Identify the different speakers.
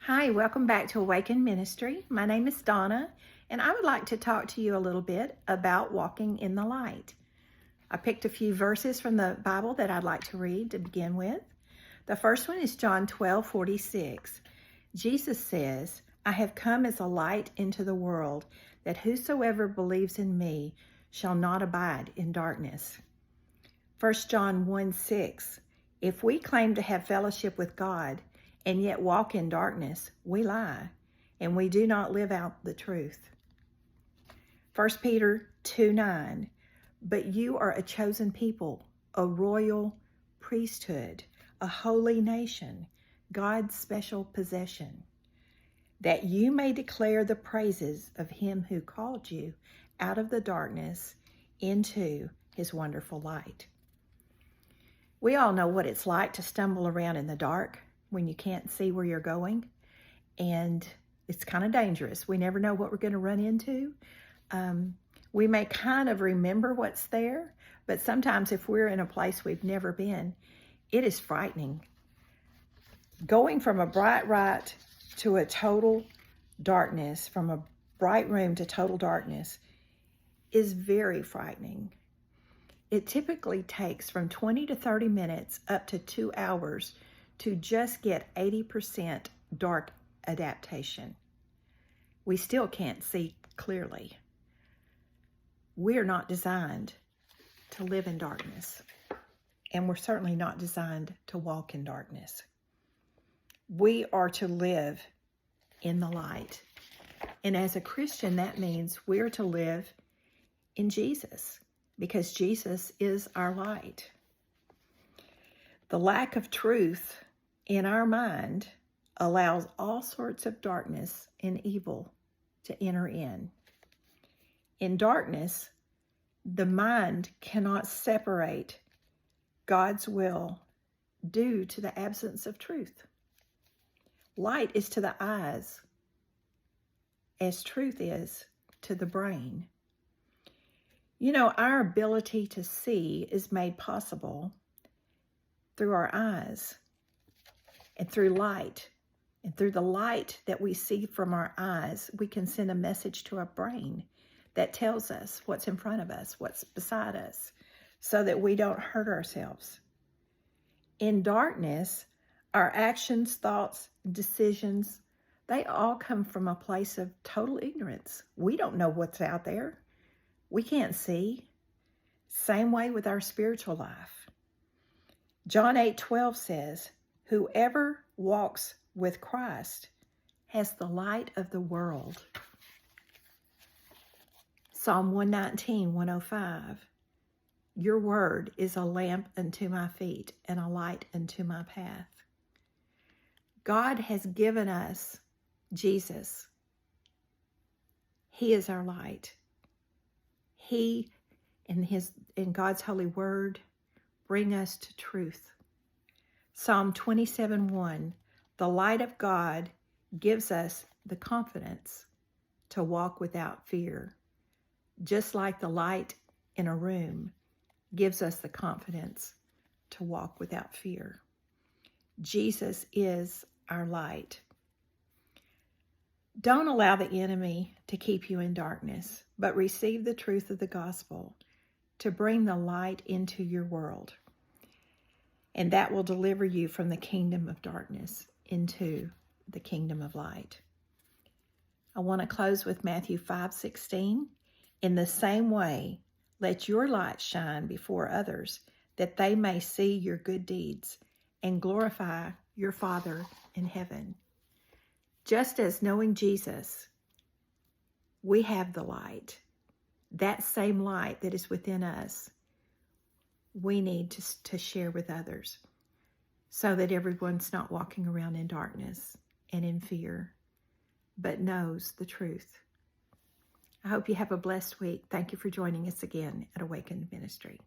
Speaker 1: Hi, welcome back to Awaken Ministry. My name is Donna, and I would like to talk to you a little bit about walking in the light. I picked a few verses from the Bible that I'd like to read to begin with. The first one is John 12:46. Jesus says, "I have come as a light into the world, that whosoever believes in me shall not abide in darkness." 1 John 1:6. If we claim to have fellowship with God and yet walk in darkness, we lie, and we do not live out the truth. 1 Peter 2:9. But you are a chosen people, a royal priesthood, a holy nation, God's special possession, that you may declare the praises of him who called you out of the darkness into his wonderful light. We all know what it's like to stumble around in the dark when you can't see where you're going, and it's kind of dangerous. We never know what we're going to run into. We may kind of remember what's there, but sometimes if we're in a place we've never been, it is frightening. Going from a bright light to a total darkness, from a bright room to total darkness, is very frightening. It typically takes from 20 to 30 minutes up to 2 hours to just get 80% dark adaptation. We still can't see clearly. We're not designed to live in darkness, and we're certainly not designed to walk in darkness. We are to live in the light. And as a Christian, that means we're to live in Jesus, because Jesus is our light. The lack of truth in our mind allows all sorts of darkness and evil to enter in. In darkness, the mind cannot separate God's will due to the absence of truth. Light is to the eyes as truth is to the brain. You know, our ability to see is made possible through our eyes and through light. And through the light that we see from our eyes, we can send a message to our brain that tells us what's in front of us, what's beside us, so that we don't hurt ourselves. In darkness, our actions, thoughts, decisions, they all come from a place of total ignorance. We don't know what's out there. We can't see. Same way with our spiritual life. John 8:12 says, "Whoever walks with Christ has the light of the world." Psalm 119:105. Your word is a lamp unto my feet and a light unto my path. God has given us Jesus. He is our light. He in God's holy word bring us to truth. Psalm 27:1. The light of God gives us the confidence to walk without fear, just like the light in a room gives us the confidence to walk without fear. Jesus is our light. Don't allow the enemy to keep you in darkness, but receive the truth of the gospel to bring the light into your world. And that will deliver you from the kingdom of darkness into the kingdom of light. I want to close with Matthew 5:16. In the same way, let your light shine before others, that they may see your good deeds and glorify your Father in heaven. Just as knowing Jesus, we have the light. That same light that is within us, we need to share with others, so that everyone's not walking around in darkness and in fear, but knows the truth. I hope you have a blessed week. Thank you for joining us again at Awaken Ministry.